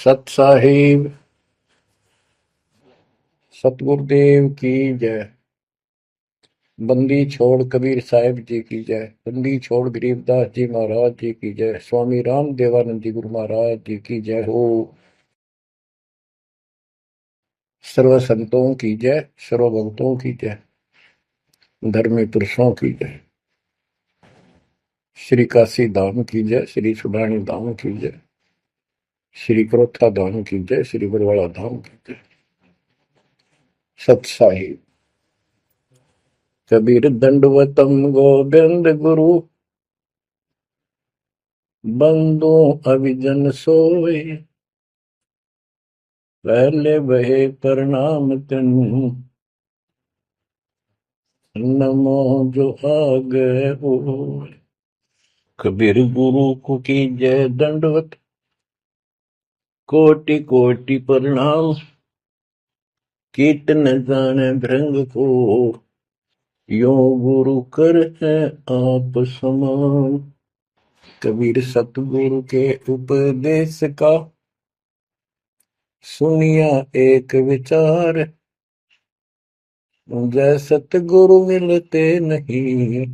सत साहिब सतगुरुदेव की जय। बंदी छोड़ कबीर साहिब जी की जय। बंदी छोड़ गरीबदास जी महाराज जी की जय। स्वामी राम देवानंद जी गुरु महाराज जी की जय हो। सर्व संतों की जय, सर्व भक्तों की जय, धर्मी पुरुषों की जय। श्री काशी धाम की जय, श्री सुडानी धाम की जय, श्री क्रोथा धाम की जय, श्री बरवाड़ा धाम की जय। सत साहिब कबीर दंडवतम गोविंद गुरु, बंदो अभिजन सोए, पहले बहे प्रणाम तिन, नमो जो आगे हो। कबीर गुरु को की जय दंडवत, कोटि कोटि प्रणाम, कीर्तन जाने भृंग को, यो गुरु कर है आप समान। कबीर सतगुरु के उपदेश का, सुनिया एक विचार, जय सतगुरु मिलते नहीं,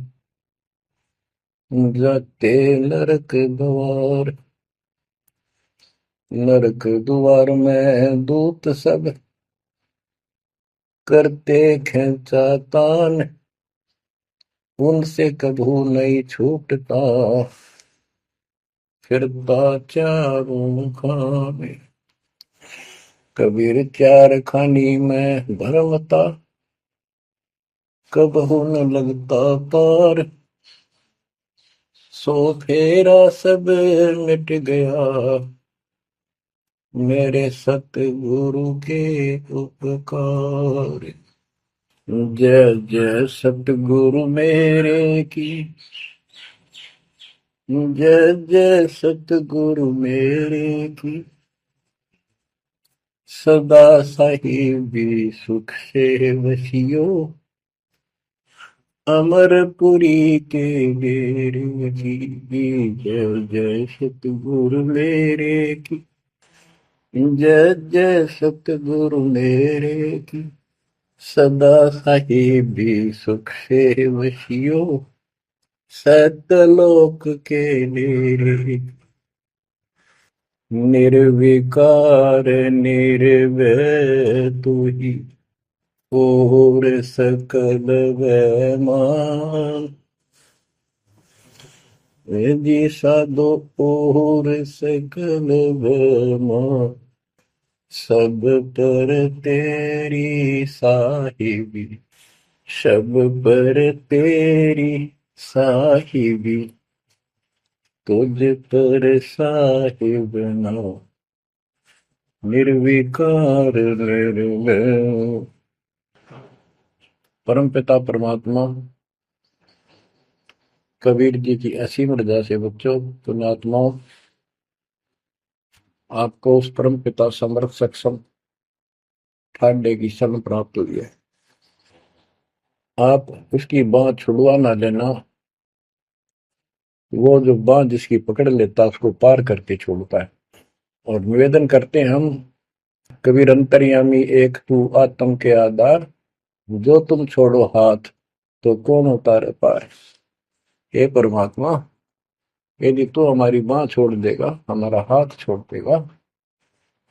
जाते नरक द्वार। नरक द्वार में दूत सब, करते खेचा तान, उनसे कभू नहीं छूटता, फिरता चारों खाने। कबीर चार खानी में भरमता, कबहू न लगता पार, सो फेरा सब मिट गया, मेरे सतगुरु के उपकार। जय जय सतगुरु मेरे की, जय जय सतगुरु मेरे की, सदा साहिबी सुख से वसियो, अमरपुरी के डेरे की। जय जय सतगुरु मेरे की, जय जय सतगुरु मेरे की, सदा साहिबी सुख से वसियो, सतलोक के डेरे। निर्विकार निर्भय तू ही, और सकल वैमान। जी साधो और सकल वैमान, सब पर तेरी साहिबी, सब पर तेरी साहिबी, तुझ पर साहिब ना, निर्विकार निर्भय। परमपिता परमात्मा कबीर जी की असीम रजा से बच्चों, पुण्यात्माओं, आपको उस परम पिता समर्थ सक्षम ठाडे की शरण प्राप्त हुई है। आप उसकी बांह छुड़वा ना लेना, वो जो बांह जिसकी पकड़ लेता उसको पार करके छोड़ता है। और निवेदन करते हैं हम, कबीर अंतर्यामी एक तू आत्म के आधार, जो तुम छोड़ो हाथ तो कौन उतारे पार। हे परमात्मा, यदि तू हमारी बांह छोड़ देगा, हमारा हाथ छोड़ देगा,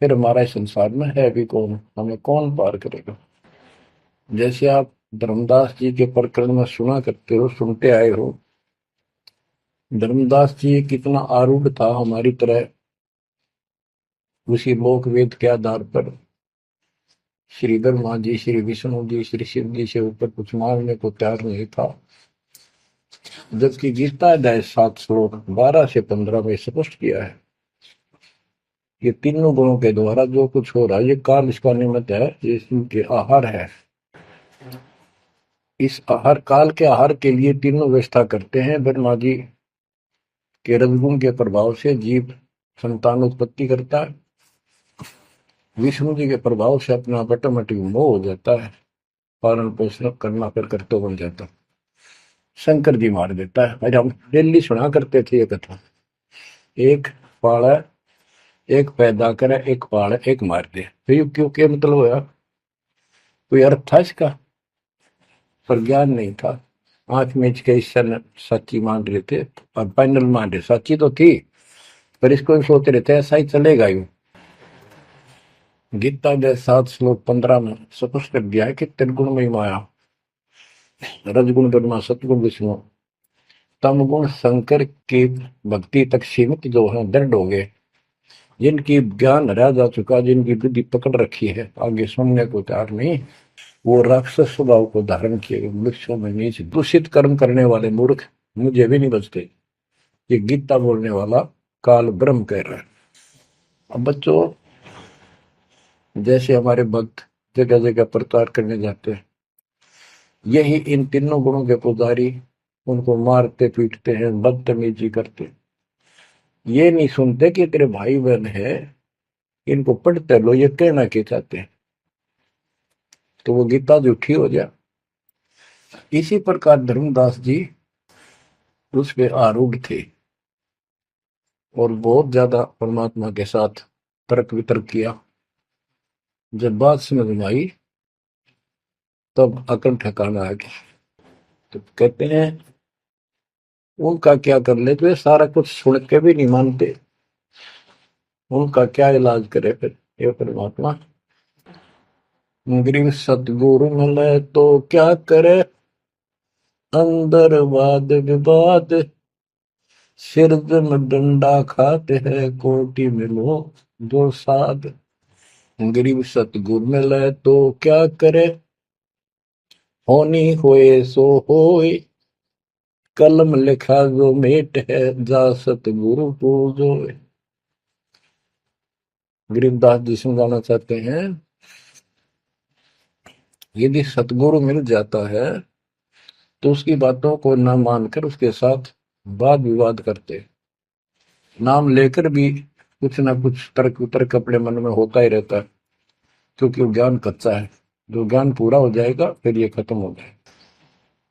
फिर हमारा इस संसार में है भी कौन, हमें कौन पार करेगा। जैसे आप धर्मदास जी के प्रकरण में सुना करते हो, सुनते आए हो, धर्मदास जी कितना आरूढ़ था हमारी तरह, उसी लोक वेद के आधार पर श्री ब्रह्मा जी, श्री विष्णु जी, श्री शिव जी से ऊपर कुछ मांगने को तैयार नहीं था। जबकि गीता अध्याय 7 श्लोक 12 से 15 में स्पष्ट किया है, ये तीनों गुणों के द्वारा जो कुछ हो रहा है, ये काल इसका निमित्त है, ये इनके आहार है। इस आहार काल के आहार के लिए तीनों व्यवस्था करते हैं। ब्रह्मा जी के रजगुण के प्रभाव से जीव संतान उत्पत्ति करता है, विष्णु जी के प्रभाव से अपना ऑटोमेटिक मोह हो जाता है, पालन पोषण करना फिर कर्तव्य बन जाता है, शंकर जी मार देता है। अरे हम डेली सुना करते थे ये कथा। एक पाड़ा एक पैदा करे, एक पाले, एक मार दे। तो ये क्यों, क्या मतलब होया? कोई अर्थ था इसका? पर ज्ञान नहीं था। आंख मीच के ईश्वर सच्ची मान रहे थे, और फाइनल मान रहे, सच्ची तो थी पर इसको भी सोच रहे थे ऐसा ही चलेगा यूं। गीता के 7 श्लोक 15 में स्पष्ट कर दिया है कि त्रिगुण में माया, रजगुण ब्रह्मा, सतगुण विष्णु, तम गुण शंकर की भक्ति तक सीमित जो है दृढ़ हो गए, जिनकी ज्ञान रह जा चुका, जिनकी बुद्धि पकड़ रखी है, आगे सुनने को तैयार नहीं, वो राक्षस स्वभाव को धारण किए वृक्षों में नीच दूषित कर्म करने वाले मूर्ख मुझे भी नहीं बचते। ये गीता बोलने वाला काल ब्रह्म कह रहा है। अब बच्चों, जैसे हमारे भक्त जगह जगह प्रचार करने जाते हैं, यही इन तीनों गुणों के पुजारी उनको मारते पीटते हैं, बदतमीजी करते हैं। ये नहीं सुनते कि तेरे भाई बहन है, इनको पढ़ते लो, ये कहना के चाहते हैं, तो वो गीता झूठी हो जाए। इसी प्रकार धर्मदास जी उस पे आरूढ़ थे और बहुत ज्यादा परमात्मा के साथ तर्क वितर्क किया। जब बात समझ में आई तब अकल ठिकाना आ गया। तो कहते हैं उनका क्या कर ले, तो ये सारा कुछ सुन के भी नहीं मानते, उनका क्या इलाज करे फिर ये परमात्मा। गरीब सतगुरु मिले तो क्या करे, अंदर वाद विवाद, सिर में डंडा खाते हैं, कोटि में लो दो साध। गरीब सतगुरु मिले तो क्या करे, होनी होए सो होए, कलम लिखा जो मेट है, जा सतगुरु पूजो। गरीबदास जी समझाना चाहते हैं, यदि सतगुरु मिल जाता है तो उसकी बातों को न मानकर उसके साथ वाद विवाद करते, नाम लेकर भी कुछ ना कुछ तर्क वितर्क अपने मन में होता ही रहता है, क्योंकि वो ज्ञान कच्चा है। जो ज्ञान पूरा हो जाएगा फिर ये खत्म हो जाएगा।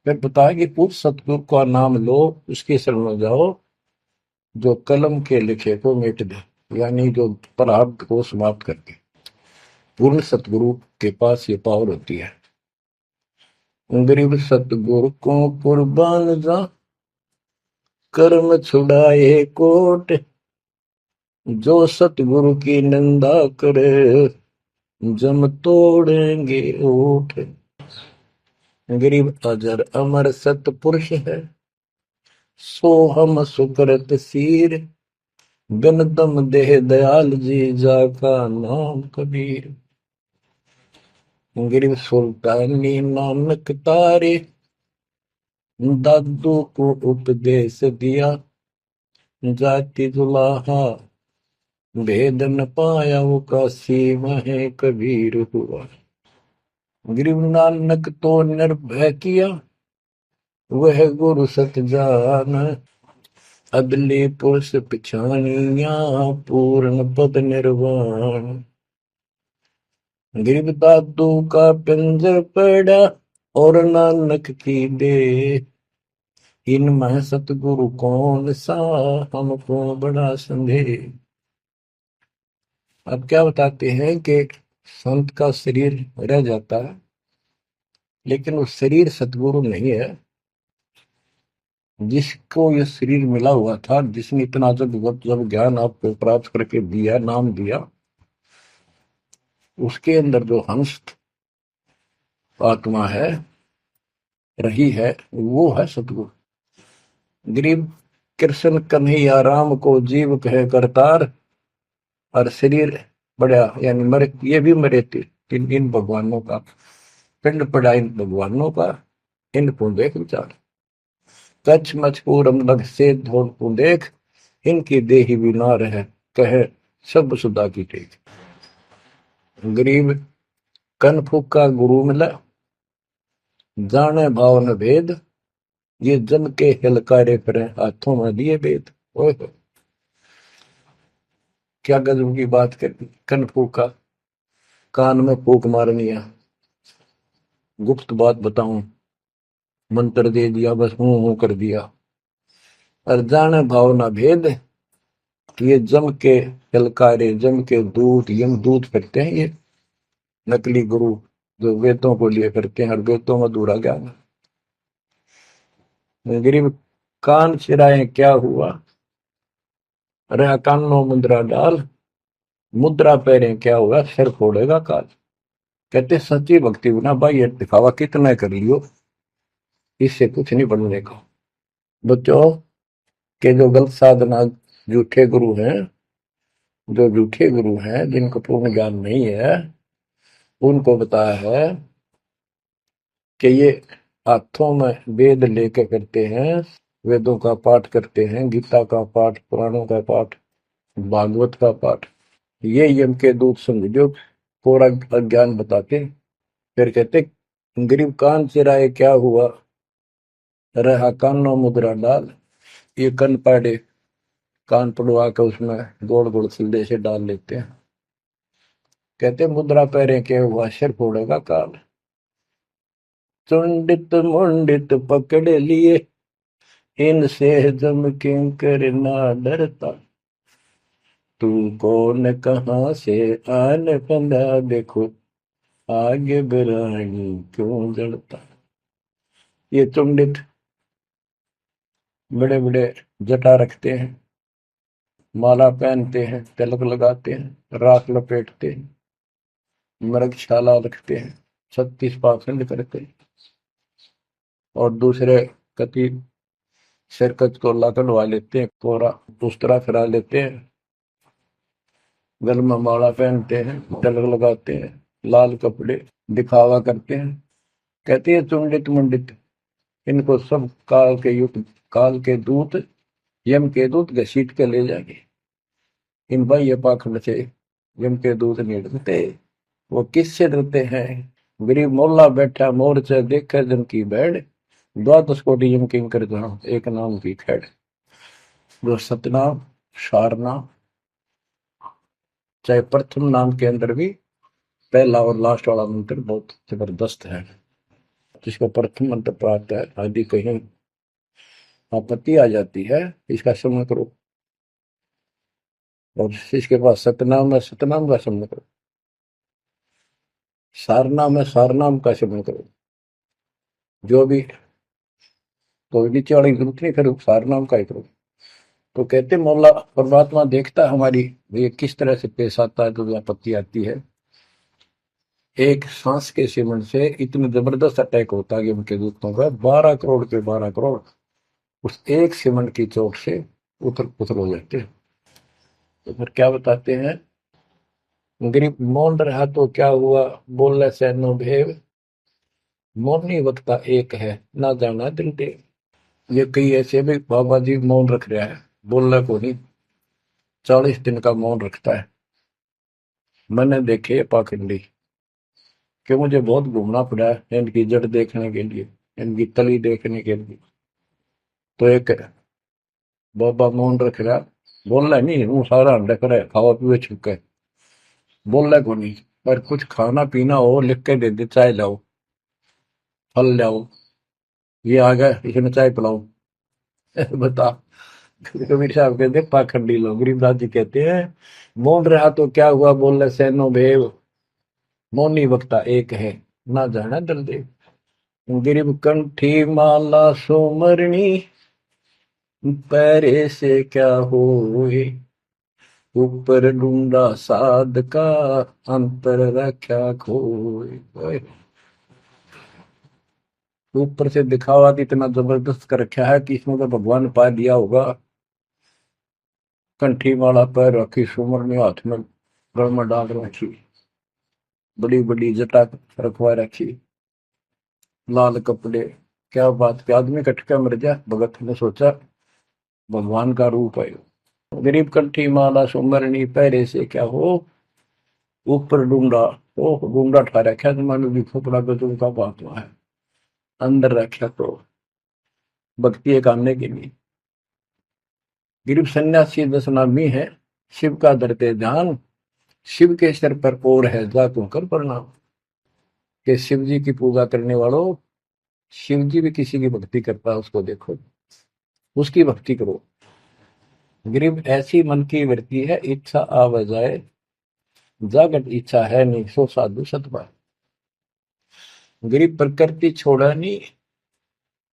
फिर बताया कि उस सतगुरु का नाम लो, उसके शरण में जाओ, जो कलम के लिखे को मिट दे, यानी जो प्रारब्ध को समाप्त कर दे। पूर्ण सतगुरु के पास ये पावर होती है। गरीब सतगुरु को कुर्बान जा, कर्म छुड़ाए कोट, जो सतगुरु की निंदा करे, जम तोड़ेंगे ओठ। गरीब अजर अमर सतपुरुष है, सो हम सुकृत सीर, गनदम देह दयाल जी, जाका नाम कबीर। गरीब सुल्तानी नानक तारे, दादू को उपदेश दिया, जाति जुलाहा भेद न पाया, वो काशी में कबीर हुआ। गरीब नानक तो निर्भय किया, वह गुरु सत जान, अदले पुरुष पिछानिया, पूर्ण पद निर्वाण। गरीब दादू का पिंजर पड़ा, और नानक की दे, इनमें सतगुरु कौन सा, हमको बड़ा संदेह। अब क्या बताते हैं कि संत का शरीर रह जाता है, लेकिन वो शरीर सतगुरु नहीं है। जिसको ये शरीर मिला हुआ था, जिसने इतना जब ज्ञान आपको प्राप्त करके दिया, नाम दिया, उसके अंदर जो हंस आत्मा है, रही है, वो है सतगुरु। गरीब कृष्ण कन्हैया राम को जीव कहे करतार, और शरीर बड़ा यानी मरे, ये भी मरे थे इन भगवानों का, पिंड पड़ा इन भगवानों का, इनको देख विचार, कच्छ मचपूरम लग से धोल को देख, इनकी देही भी ना रहे, कहे सब सुधा की टेक। गरीब कनफू का गुरु मिला, जाने भाव न भेद, ये जन के हिलकारे फिरे, हाथों में दिए भेद। ओए क्या गजब की बात कर, कनफू का कान में फूक मारनी है, गुप्त बात बताऊं, मंत्र दे दिया, बस हूं कर दिया। और जाने भाव ना भेद, कि ये जम के ललकारे, जम के दूत, यम दूत फिरते हैं ये नकली गुरु जो वेदों को लिए फिरते हैं और वेदों में अधूरा ज्ञान। गरीब कान चिराए क्या हुआ, रहा कानों मुद्रा डाल, मुद्रा पहरे क्या हुआ, सिर फोड़ेगा काल। कहते सच्ची भक्ति बिना भाई ये दिखावा कितना कर लियो, इससे कुछ नहीं बनने का। बच्चों के जो गलत साधना, झूठे गुरु हैं, जो झूठे गुरु हैं जिनको पूर्ण ज्ञान नहीं है, उनको बताया है कि ये हाथों में वेद लेके करते हैं, वेदों का पाठ करते हैं, गीता का पाठ, पुराणों का पाठ, भागवत का पाठ। ये यम के दूत समझो पूरा अज्ञान बताते। फिर कहते गरीब कान चिराए क्या हुआ, रहा कानों मुद्रा डाल। ये कन पाड़े कान पड़वा के उसमें गोड़ गोड़ सिल्ले से डाल लेते हैं। कहते मुद्रा पैरे के हुआ, सिर फोड़ेगा काल। चुंडित मुंडित पकड़ लिए, इनसे जम किंकर ना डरता। तू कौन कहाँ से आन बंदा, देखो आगे बिरानी क्यों जड़ता। ये चुंडित बड़े बड़े जटा रखते हैं, माला पहनते हैं, तिलक लगाते हैं, राख लपेटते हैं, मृगशाला रखते हैं, 36 पाखंड करते हैं, और दूसरे कति सिरकत को लाकड़वा लेते हैं, कोरा दूसरा फिरा लेते हैं, गल में माला पहनते हैं, तिलक लगाते हैं, लाल कपड़े दिखावा करते हैं। कहते हैं चुंडित मुंडित, इनको सब काल के युग, काल के दूत, यम के दूत घसीट के ले जाएंगे। इन भाई ये पाखंड से यम के दूत नहीं डरते। वो किससे डरते हैं, गरीब मोल्ला बैठा मोर्चा देखे जन की बैड, द्वादश कोटि यम किंकर जहां एक नाम की खैड़। जो सतनाम, सारनाम, चाहे प्रथम नाम के अंदर भी पहला और लास्ट वाला मंत्र बहुत जबरदस्त है। जिसको प्रथम मंत्र प्राप्त है, आदि कहीं आपत्ति आ जाती है, इसका श्रवण करो। और इसके पास सतनाम है, सतनाम का श्रवण करो। सारनाम है, सारनाम का श्रवण करो। जो भी कोई नीचे वाली जरूरत नहीं, फिर सारनाम का ही करो। तो कहते मौला परमात्मा देखता है हमारी ये किस तरह से पेश आता है, जो आपत्ति आती है। एक सांस के सेवन से इतने जबरदस्त अटैक होता है कि उनके दूतों का 12 करोड़ के 12 करोड़ उस एक सेवन की चोट से उथल पुथल हो जाते हैं। तो फिर क्या बताते हैं, गरीब मौन रहा तो क्या हुआ, बोले सैनो भेव, मौनी वक्ता एक है, ना जाना दिल देव। ये कई ऐसे भी बाबा जी मौन रख रहा है, बोलने को नहीं, 40 दिन का मौन रखता है। मैंने देखे पाखंडी कि मुझे बहुत घूमना पड़ा है इनकी जड़ देखने के लिए, इनकी तली देखने के लिए। तो एक बाबा मौन रख रहा, बोल रहा नहीं, वो सारा रख रहा है, खावा पीवे छुपके बोल रहा को नहीं। पर कुछ खाना पीना हो लिख के दे दे, चाय लाओ, फल लाओ, ये आ गया इसमें चाय पिलाओ। बता। कबीर साहब कहते पाखंडी लोग, गरीबदास जी कहते हैं मौन रहा तो क्या हुआ, बोल रहे सैनो भेव, मौनी वक्ता एक है, ना जाना दल देव। गिरिब कंठी माला सोमरणी, पैरे से क्या होए, ऊपर ढूंढा साध का, अंतर रख्या खोए। ऊपर से दिखावा तो इतना जबरदस्त कर रखा है कि इसमें तो भगवान पा दिया होगा। कंठी माला पैर रखी, सुमरनी हाथ में गल में डाल रखी, बड़ी बड़ी जटा रखवा रखी, लाल कपड़े। क्या बात के आदमी कटका मर जा, भगत ने सोचा भगवान का रूप है। गरीब कंठी माला सुमरनी, पैरे से क्या हो, ऊपर डूंडा, ओ डूंडा ठा रखा तो मानो भी खोपड़ा गजब का बात हुआ है, अंदर रखा तो भक्ति एक आने के लिए। गरीब सन्यासी 10 नामी है, शिव का धरते ध्यान, शिव के सिर पर और है जा तू कर प्रणाम। कि शिव जी की पूजा करने वालों, शिव जी भी किसी की भक्ति करता है, उसको देखो, उसकी भक्ति करो। गरीब ऐसी मन की वृत्ति है, इच्छा आव जाए, जागट इच्छा है नहीं, सो साधु सतपाए। गरीब प्रकृति छोड़ा नहीं,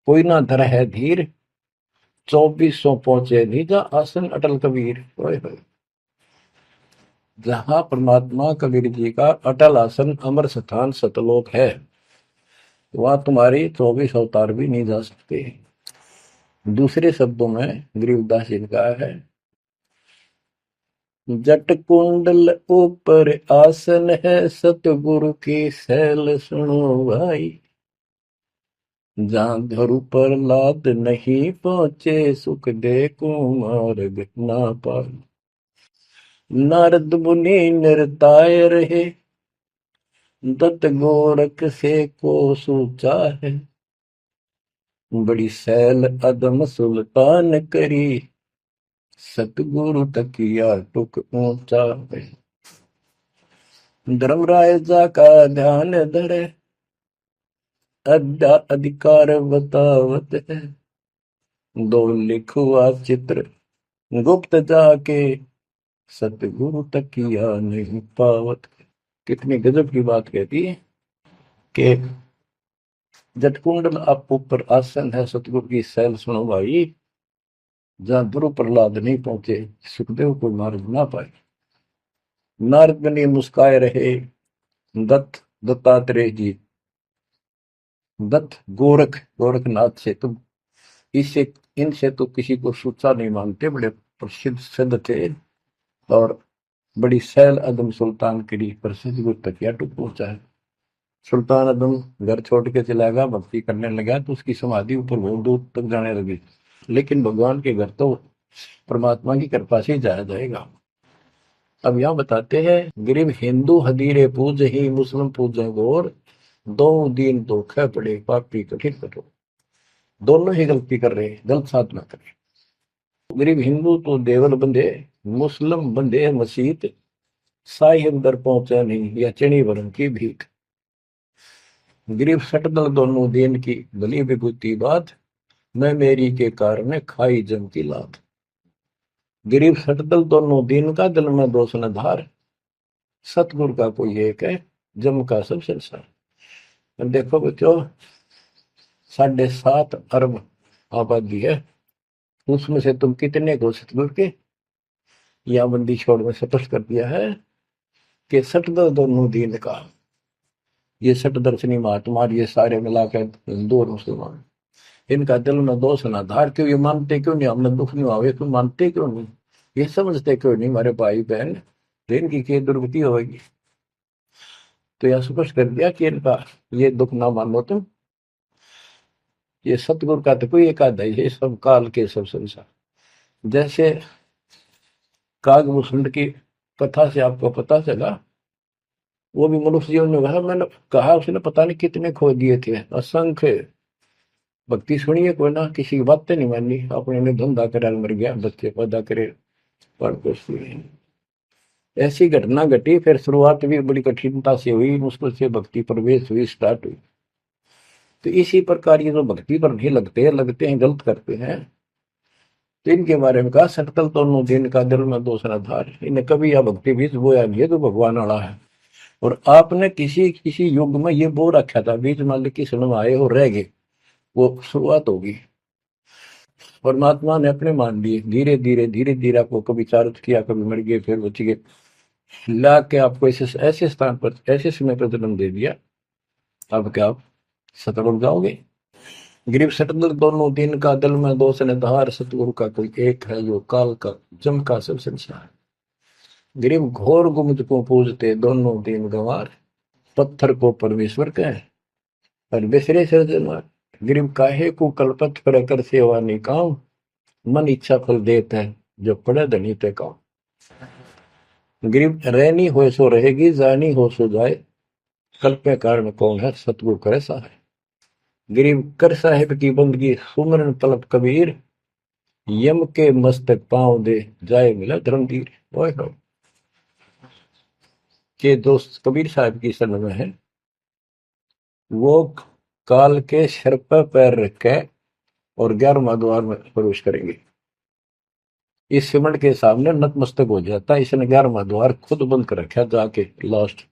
कोई ना धर है धीर, 2400 पहुंचे निजा आसन अटल कबीर। ओए होए। जहां परमात्मा कबीर जी का अटल आसन अमर स्थान सतलोक है, वहां तुम्हारी 24 अवतार भी नहीं जा सकते। दूसरे शब्दों में गरीबदास जी ने कहा है, जट कुंडल ऊपर आसन है, सतगुरु की सैल सुनो भाई। जहां धरु पर लाद नहीं पहुंचे, सुख दे कुमार्ग ना पाए। नारद मुनि निरताय रहे, दत्त गोरख से को सूचा है। बड़ी सैल अदम सुल्तान करी, सतगुरु तकिया टुक ऊंचा है। धर्मराजा का ध्यान धरे, अधिकार बतावत है। दो लिखुआ चित्र गुप्त जाके, सतगुरु तकिया नहीं पावत। कितनी गजब की बात कहती है कि जटकुंडल आप ऊपर आसन है, सतगुरु की सैल सुनो भाई। जहां ध्रुव प्रहलाद नहीं पहुंचे, सुखदेव को मार्ग ना पाए। नारद मुनि मुस्काए रहे, दत्तात्रेय जी, दत्त गोरख गोरखनाथ से तुम इससे इनसे तो किसी को सूचा नहीं मानते, बड़े प्रसिद्ध सिद्ध थे। और बड़ी सैल अदम सुल्तान की प्रसिद्ध गुरु तकिया टुक पहुंचा है। सुल्तान अदम घर छोड़ के चला गया, भक्ति करने लगा, तो उसकी समाधि ऊपर बहुत दूर तक जाने लगी। लेकिन भगवान के घर तो परमात्मा की कृपा से ही जाया जाएगा। अब यहाँ बताते हैं, गरीब हिंदू हदीरे पूज ही, मुस्लिम पूजे गौर, दो दीन धोखे पड़े, पापी कठिन कठोर। दोनों ही गलती कर रहे हैं, गलत साधना कर रहे हैं। गरीब हिंदू तो देवल बंधे, मुस्लिम बंधे मसीत, साई अंदर पहुंचा नहीं, या चणी वरण की भीख। गरीब सटदल दोनों दीन की, भली विभूति बात, मैं मेरी के कारण खाई जम की लात। गरीब सटदल दोनों दीन का, दिल में दोष न धार, सतगुरु का कोई एक है, जम का सब संसार। देखो बच्चों, 7.5 अरब आबादी है, उसमें से तुम कितने को सतगुरु के या बंदी छोड़ में स्पष्ट कर दिया है कि सटदल दोनों दीन का। ये सट दर्शनी महात्मा, ये सारे मिलाकर हिंदू और मुसलमान, इनका दिल में दोष ना धार। क्यों ये मानते क्यों नहीं, हमने दुख नहीं आवे, क्यों मानते क्यों नहीं, ये समझते क्यों नहीं हमारे भाई बहन, तो इनकी क्या दुर्गति होगी। तो यह स्पष्ट कर दिया कि इनका ये दुख ना मानो तुम, ये सतगुरु का तो कोई एक आधा ही है, सब काल के सब संसार। जैसे कागभूषण की कथा से आपको पता चला, वो भी मनुष्य जीवन में कहा, मैंने कहा उसने पता नहीं कितने खो दिए थे, असंख्य। भक्ति सुनिए कोई ना, किसी की बातें नहीं मानी, अपने ने धंधा करा मर गया, बच्चे पैदा करे, पर कुछ नहीं। ऐसी घटना घटी, फिर शुरुआत भी बड़ी कठिनता से हुई, मुश्किल से भक्ति प्रवेश हुई, स्टार्ट हुई। तो इसी प्रकार ये जो भक्ति पर नहीं लगते हैं गलत करते हैं, तो इनके बारे में कहा, सकल दोनों दिन का दिल में दोष न धार। इन्हें कभी यह भक्ति बीज बोया नहीं है तो भगवान वाला है। और आपने किसी किसी युग में ये बो रखा था, बीज मान ली किसी में आए और रह गए, वो शुरुआत होगी। परमात्मा ने अपने मान लिए, धीरे धीरे आपको कभी चारित किया, कभी मर गए, फिर बच गए, ला के आपको ऐसे ऐसे स्थान पर, ऐसे समय पर जन्म दे दिया। अब क्या आप सतल हो जाओगे। गरीब सटदल दोनों दिन का, दिल में दोष ने धार, सतगुरु का कोई एक है, जो काल का जम का सब संसार। गरीब घोर गुमज को पूजते, दोनों दिन गंवार, पत्थर को परमेश्वर कहे और बिसरे सृजनहार। गरीब काहे को कलपत पर कर सेवा निकाम, मन इच्छा फल देता है, जो पड़े धनी ते काम। गरीब रहनी हो सो रहेगी, जानी हो सो जाए, कल्पे कारण कौन है, सतगुरु करे सहाय। गरीब कर साहिब की बंदगी, सुमरन तलब कबीर, यम के मस्तक पांव दे, जाए मिला धर्मवीर। ओए हो। के दोस्त कबीर साहब की शरण में है, वो काल के सिर पर पैर रख के और 11वां द्वार में प्रवेश करेंगे। इस सिमट के सामने नतमस्तक हो जाता है। इसने 11वां द्वार खुद बंद कर रखा जाके लास्ट,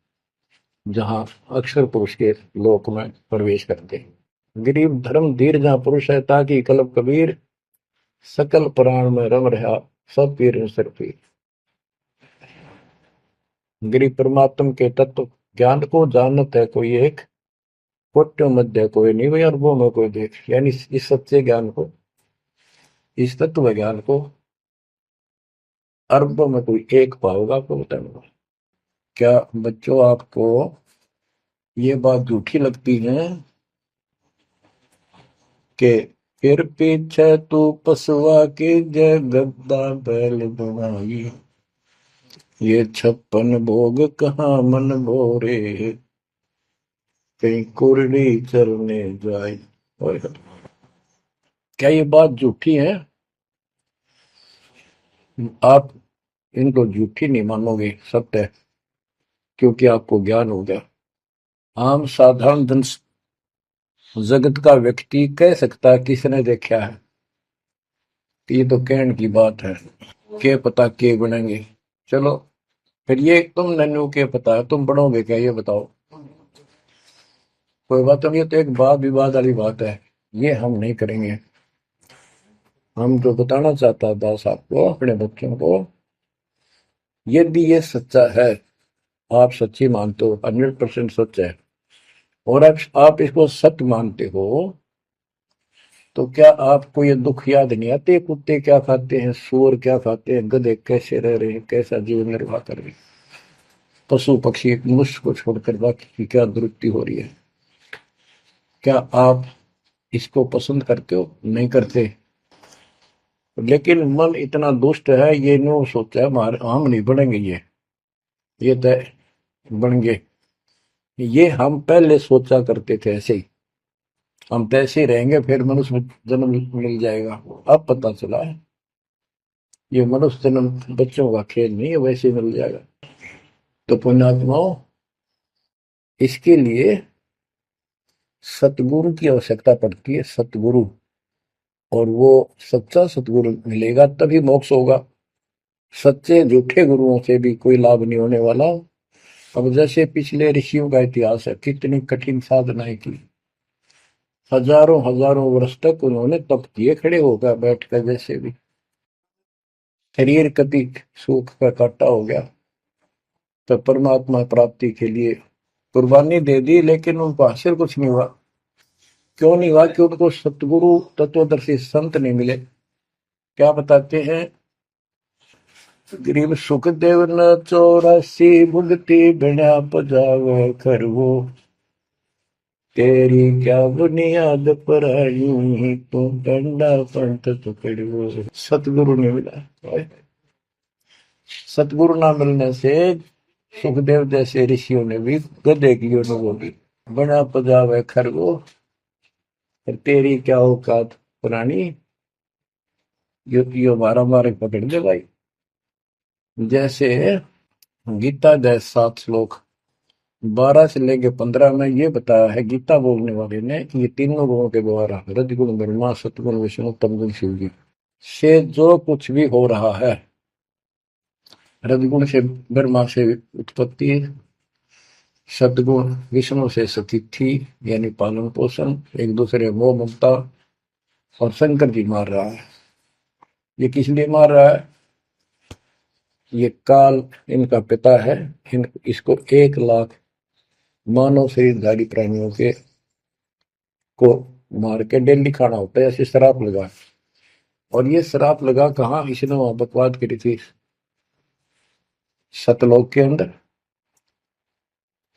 जहां अक्षर पुरुष के लोक में प्रवेश करते हैं। गरीब धर्म धीर जहां पुरुष है, ताकि कलब कबीर सकल प्राण में रम रहा, सब पीर सिर पीर। गरीब परमात्म के तत्व ज्ञान को जानत है कोई एक, कोट्य मध्य कोई नहीं, और वो में कोई देख। यानी इस सच्चे ज्ञान को, इस तत्व ज्ञान को अरबों में कोई एक पाओगा, आपको बताऊंगा। क्या बच्चों आपको ये बात झूठी लगती है कि फिर पीछे तू पसवा के जय गद्दा बैल बनाई, ये 56 भोग कहाँ मन भोरे, कहीं कुरड़ी चलने जाए। और क्या ये बात झूठी है? आप इनको झूठी नहीं मानोगे, सत्य है, क्योंकि आपको ज्ञान हो गया। आम साधारण जन जगत का व्यक्ति कह सकता है किसने देखा है, ये तो कहने की बात है, के पता के बनेंगे। चलो फिर ये तुम नन्नू के पता है, तुम बढ़ोगे क्या, ये बताओ। कोई बात नहीं, ये तो एक वाद विवाद वाली बात है, ये हम नहीं करेंगे। हम जो बताना चाहता था दास आपको, अपने बच्चों को, यदि ये सच्चा है, आप सच्ची मानते हो, 100% सच है, और आप इसको सत्य मानते हो, तो क्या आपको ये दुख याद नहीं आते? कुत्ते क्या खाते हैं, सूअर क्या खाते हैं, गधे कैसे रह रहे हैं, कैसा जीवन निर्वाह कर रहे हैं, पशु पक्षी एक मनुष्य को छोड़कर बाकी की क्या दुरुक्ति हो रही है। क्या आप इसको पसंद करते हो? नहीं करते। लेकिन मन इतना दुष्ट है, ये नो सोचा है हमारे हम नहीं बढ़ेंगे, ये तय बन गए। ये हम पहले सोचा करते थे ऐसे ही, हम तो ऐसे ही रहेंगे, फिर मनुष्य जन्म मिल जाएगा। अब पता चला है ये मनुष्य जन्म बच्चों का खेल नहीं है, वैसे ही मिल जाएगा। तो पुण्यात्माओं, इसके लिए सतगुरु की आवश्यकता पड़ती है, सतगुरु। और वो सच्चा सतगुरु मिलेगा तभी मोक्ष होगा। सच्चे झूठे गुरुओं से भी कोई लाभ नहीं होने वाला। अब जैसे पिछले ऋषियों का इतिहास है, कितनी कठिन साधनाएं की, हजारों हजारों वर्ष तक उन्होंने तप किए, खड़े होकर बैठकर, जैसे भी शरीर कभी सूख का काटा हो गया, तो परमात्मा प्राप्ति के लिए कुर्बानी दे दी, लेकिन उनको हासिल कुछ नहीं हुआ। क्यों नहीं हुआ? कि उनको सतगुरु तत्वदर्शी संत नहीं मिले। क्या बताते हैं? गरीब सुखदेव न 84 भुगती बिना पजावे खरवो, तेरी क्या बुनियाद पर आई, तू डंडा पंथ पकड़ो। सतगुरु नहीं मिला। सतगुरु ना मिलने से सुखदेव जैसे ऋषियों ने भी गधे की अनुभव की, बना पजावे खरगो, तेरी क्या औकात पुरानी, यो मारा मारे पकड़ दे भाई। जैसे गीता जय 7 श्लोक 12 से लेके 15 में ये बताया है गीता बोलने वाले ने कि ये तीनों गुणों के द्वारा, रजगुण ब्रह्मा, सतगुण विष्णु, तमगुण शिव जी, से जो कुछ भी हो रहा है, रजगुण से ब्रह्मा से उत्पत्ति, सतगुण विष्णु से स्थिति यानी पालन पोषण, एक दूसरे मोह ममता, और शंकर जी मार रहा है। ये किस लिए मार रहा है? ये काल इनका पिता है। इसको 1 लाख मानव शरीरधारी प्राणियों के को मार के डेली खाना होता है, ऐसे शराब लगा। और ये शराब लगा कहाँ? इसने वहां बकवाद करी थी सतलोक के अंदर,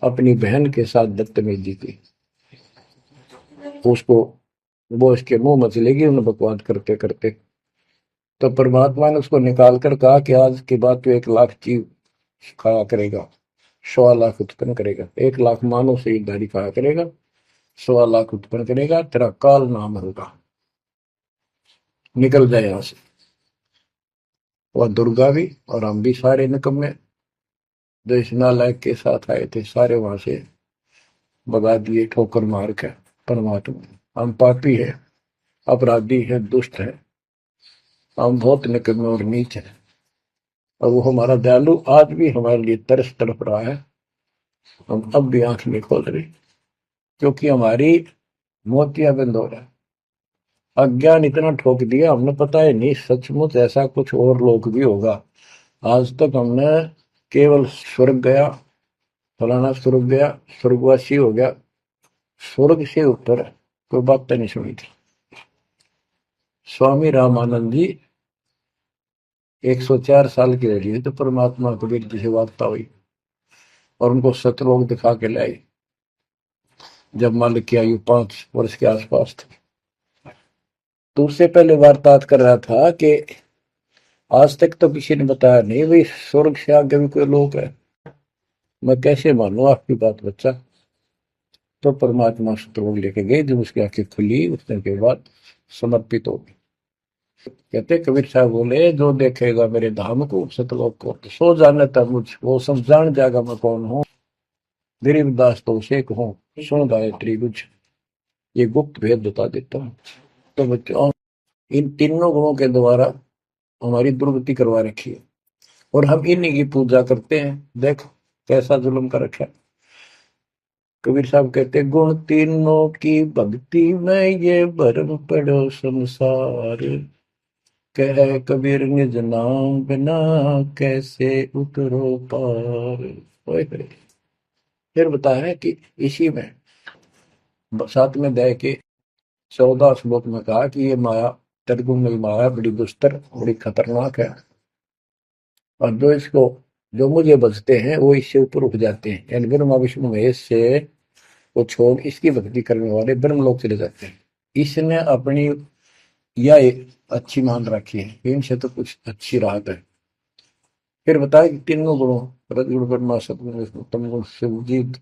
अपनी बहन के साथ बदतमीजी की, उसको वो इसके मुंह में चलेगी उन्हें बकवाद करते करते। तो परमात्मा ने उसको निकाल कर कहा कि आज के बाद तो 1 लाख जीव खाया करेगा, 1.25 लाख उत्पन्न करेगा, 1 लाख मानव शरीरधारी खाया करेगा, 1.25 लाख उत्पन्न करेगा, तेरा काल नाम होगा, निकल जाए यहां से। और दुर्गा भी और हम भी सारे निकम्मे जो इस नालायक के साथ आए थे, सारे वहां से भगा दिए ठोकर मार के। परमात्मा, हम पापी है, अपराधी है, दुष्ट है, हम बहुत निकम्मे और नीच हैं, और वो हमारा दयालु आज भी हमारे लिए तरस तड़प रहा है। हम अब भी आंख नहीं खोल रहे, क्योंकि हमारी मोतियां बंद हो रहा है। अज्ञान इतना ठोक दिया हमने, पता है नहीं सचमुच ऐसा कुछ और लोक भी होगा। आज तक हमने केवल स्वर्ग गया, फलाना स्वर्ग गया, स्वर्गवासी हो गया, स्वर्ग से ऊपर कोई बात नहीं सुनी थी। स्वामी रामानंद जी 104 साल की रही तो परमात्मा कबीर जी से वार्ता हुई, और उनको सतलोक दिखा के लाई, जब मालिक की आयु 5 वर्ष के आसपास थी। तो उससे पहले वार्तालाप कर रहा था कि आज तक तो किसी ने बताया नहीं भाई स्वर्ग से आगे भी कोई लोक है, मैं कैसे मानूं आपकी बात बच्चा। तो परमात्मा सतलोक लेके गए, जब उसकी आंखें खुली उतने के बाद समर्पित हो गई। कहते कबीर साहब बोले, जो देखेगा मेरे धाम को सतलोक को तो सो जाने तक मुझ वो सब जान जाएगा मैं कौन हूँ। गरीबदास तो उसे कहूँ सुन गायत्री कुछ, ये गुप्त भेद बता देता हूँ। तो बच्चों इन तीनों गुणों के द्वारा हमारी दुर्गति करवा रखी है, और हम इन्हीं की पूजा करते हैं। देख कैसा जुल्म कर रखा है। कबीर साहब कहते गुण तीनों की भक्ति में ये भरम पड़ो संसार, कह कबीर निज नाम बिना कैसे उतरो पार। ओए होए। फिर बताया है कि इसी में 7वें अध्याय के 14 श्लोक में कहा कि ये माया त्रिगुण माया बड़ी दुस्तर बड़ी खतरनाक है, और जो इसको जो मुझे बचते हैं वो इससे ऊपर उठ जाते हैं, यानी ब्रह्मा विष्णु महेश से वो छोड़ इसकी भक्ति करने वाले ब्रह्म लोक चले जाते हैं। इसने अपनी यह अच्छी मान रखी है, इनसे तो कुछ अच्छी राहत है। फिर बताया कि तीनों गुणों रजगुण ब्रह्मा सतगुण उत्तम गुण शिवजीत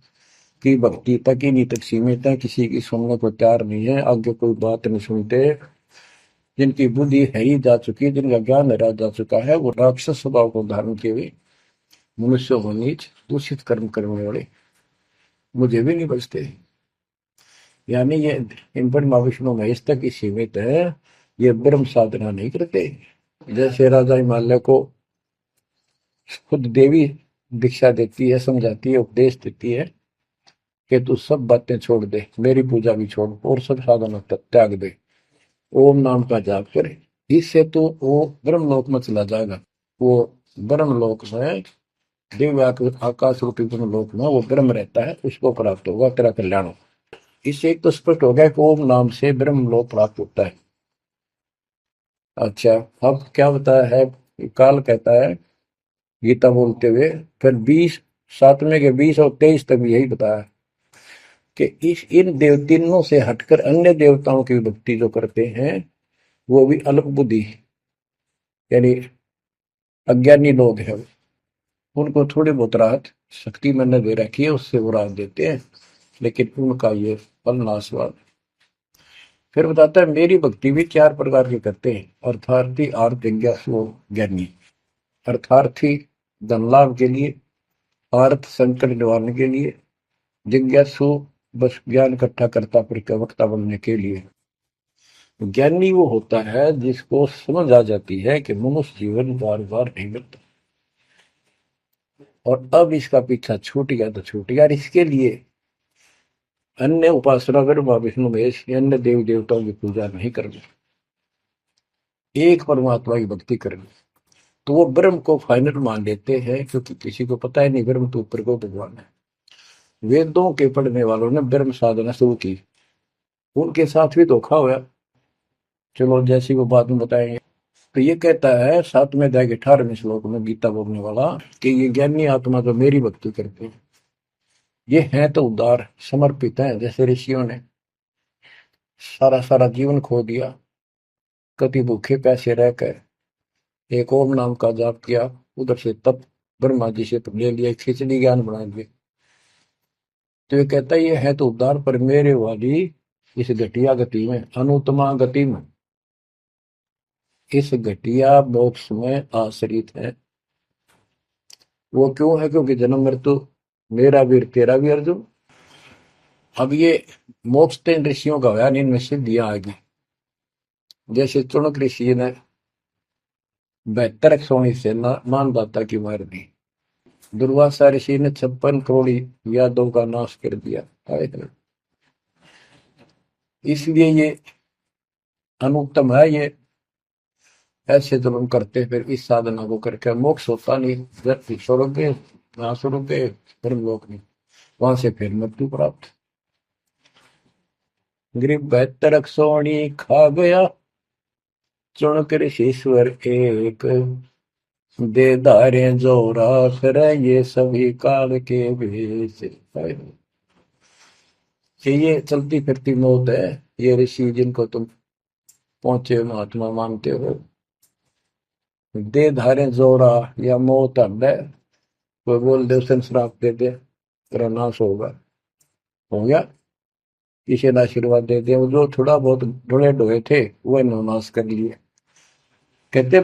की भक्ति तक ही नहीं तक सीमित है, किसी की सुनने को तैयार नहीं है, आगे कोई बात नहीं सुनते। जिनकी बुद्धि है ही जा चुकी है, जिनका ज्ञान हरा जा चुका है, वो राक्षस स्वभाव को धारण किए हुए मनुष्य को नीच दूषित कर्म करने वाले मुझे भी नहीं बचते। यानी ये इन पर माँ विष्णु महेश तक ही सीमित है, ये ब्रह्म साधना नहीं करते। जैसे राजा हिमालय को खुद देवी दीक्षा देती है, समझाती है, उपदेश देती है कि तू सब बातें छोड़ दे, मेरी पूजा भी छोड़ और सब साधना त्याग दे, ओम नाम का जाप करे, इससे तो वो ब्रह्मलोक में चला जाएगा। वो ब्रह्मलोक में दिव्य आकाश रूपी ब्रह्मलोक में वो ब्रह्म रहता है, उसको प्राप्त होगा, तेरा कल्याण हो। इससे एक तो स्पष्ट हो गया कि ओम नाम से ब्रह्मलोक प्राप्त होता है। अच्छा, अब क्या बताया है, काल कहता है गीता बोलते हुए, फिर 20 7वें के 20 और 23 तक भी यही बताया कि इस इन देव तीनों से हटकर अन्य देवताओं की भक्ति जो करते हैं वो भी अल्प बुद्धि यानी अज्ञानी लोग हैं, उनको थोड़ी बहुत राहत शक्ति मैंने दे रखी है, उससे वो राहत देते हैं, लेकिन उनका ये फल नाशवान। फिर बताता है मेरी भक्ति भी 4 प्रकार की करते हैं, अर्थार्थी आर्थ जिज्ञासु ज्ञानी। अर्थार्थी धन लाभ के लिए, आर्थ संकट निवारने के लिए, जिज्ञासु बस ज्ञान इकट्ठा करता प्रवक्ता बनने के लिए। ज्ञानी वो होता है जिसको समझ आ जाती है कि मनुष्य जीवन बार बार नहीं मिलता, और अब इसका पीछा छूट गया तो छूट गया, और इसके लिए अन्य उपासना ब्रह्मा विष्णु महेश अन्य देवी देवताओं की पूजा नहीं करनी, एक परमात्मा की भक्ति करनी। तो वो ब्रह्म को फाइनल मान लेते हैं, क्योंकि किसी को पता ही नहीं ब्रह्म तो ऊपर को भगवान है। वेदों के पढ़ने वालों ने ब्रह्म साधना शुरू की, उनके साथ भी धोखा हुआ। चलो जैसी वो बाद में बताएंगे। तो ये कहता है 7वें अध्याय के 18वें श्लोक में गीता बोलने वाला कि ये ज्ञानी आत्मा जो मेरी भक्ति करते हैं ये हैं तो उदार समर्पित हैं, जैसे ऋषियों ने सारा सारा जीवन खो दिया, कभी भूखे प्यासे रहकर एक ओम नाम का जाप किया, उधर से तप ब्रह्मा जी से ले लिया, खिचड़ी ज्ञान बना दिए। तो ये कहता है ये है तो उदार, पर मेरे वाली इस घटिया गति में अनुत्तमा गति में इस घटिया मोक्ष में आश्रित है। वो क्यों है, क्योंकि जन्म मृत्यु मेरा वीर तेरा भी अर्जुन। अब ये मोक्ष तीन ऋषियों का होया, इनमें सिद्धियां आ गई। जैसे चुनक ऋषि ने 72 सोनी से मानदाता की मार दी। दुर्वासा ऋषि ने 56 करोड़ यादव का नाश कर दिया। इसलिए ये अनुत्तम है। ये ऐसे जुल्म करते फिर इस साधना को करके मोक्ष होता नहीं। धरती छोड़ोगे, वहां छोड़ोगे, धर्म लोक नहीं, वहां से फिर मृत्यु प्राप्त। गरीब 72 सोनी खा गया, चुन कर ईश्वर एक, दे धारे जो राख रहे ये सभी काल के भेष। ये चलती फिरती मौत है। ये ऋषि जिनको तुम पहुंचे महात्मा मानते हो, दे धारे जोरा या मौत हद है। कोई बोल दे उसे श्राप दे दे, तेरा नाश होगा, हो गया। किसी ने आशीर्वाद दे दिया, जो थोड़ा बहुत ढोले ढोए थे वह नाश कर लिए। कहते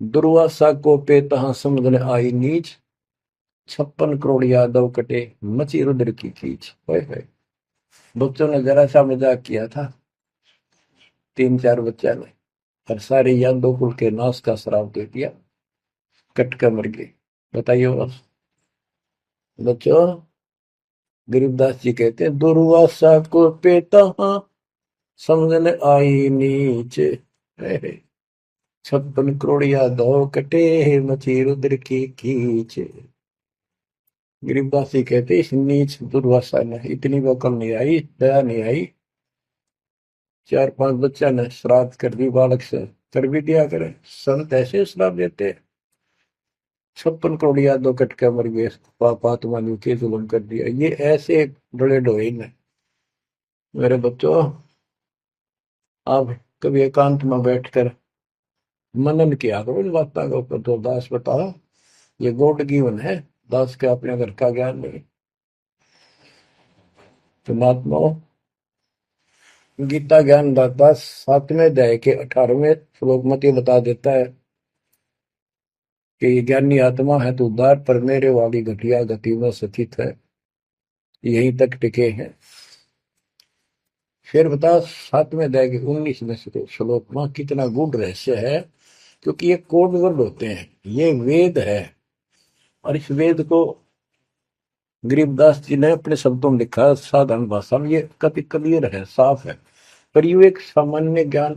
दुर्वासा को पे तहा समझने आई नीच, 56 करोड़ यादव कटे मची रुद्र की खींच। बच्चों ने जरा सा मजाक किया था, 3-4 बच्चा ने, और सारे यादव कुल के नाश का श्राप दे दिया, कट कर मर गए। बताइए बच्चों, गरीबदास जी कहते हैं दुर्वासा को पे तहा समझने आई नीच, 56 करोड़ यादव कटे मची रुद्र की खींच। गरीबदास जी कहते इस नीच दुर्वासा ने इतनी वकल नहीं आई, दया नहीं आई। 4-5 बच्चा ने श्राद्ध कर दी, बालक से कर भी दिया करे। संत ऐसे श्राप देते, 56 करोड़ यादव कट के मर गए, पापात्मा ने के जुल्म कर दिया। ये ऐसे डोले डोए ने। मेरे बच्चों, आप कभी एकांत में बैठकर मनन किया करो इन बातों के ऊपर। तो दास बताओ, ये गॉड गिवन है, दास के अपने घर का ज्ञान नहीं। तो महात्माओं, गीता ज्ञान दाता 7वें अध्याय के 18वें श्लोक में बता देता है कि ये ज्ञानी आत्मा है तो उद्धार पर मेरे वाली घटिया गति में स्थित है, यहीं तक टिके हैं। फिर बता 7वें अध्याय के 19वें श्लोक में कितना गूढ़ रहस्य है, क्योंकि ये कोड वर्ड होते हैं, ये वेद है। और इस वेद को गरीबदास जी ने अपने शब्दों में लिखा, साधारण भाषा में, ये काफी क्लियर है, साफ है। पर ये एक सामान्य ज्ञान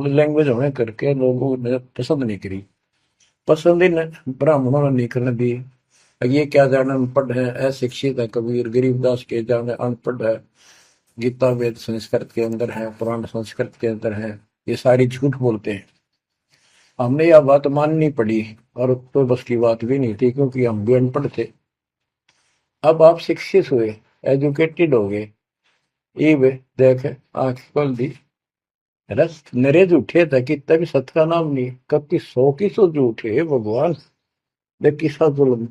लैंग्वेज होने करके लोगों ने पसंद नहीं करी, पसंद ही ब्राह्मणों ने नहीं करने दी। ये क्या जाने अनपढ़ है, अशिक्षित है कबीर, गरीबदास के जाने अनपढ़ है, गीता वेद संस्कृत के अंदर है, पुराण संस्कृत के अंदर है, ये सारी झूठ बोलते हैं। हमने यह बात माननी पड़ी, और तो बस की बात भी नहीं थी, क्योंकि हम भी अनपढ़ थे। अब आप शिक्षित हुए, एजुकेटेड हो गए, ये देख आंख खोल दी, रस नरे झूठे था कि तभी सत का नाम नहीं, कब की 100 की 100 झूठे भगवान, देख किसा जुल्म।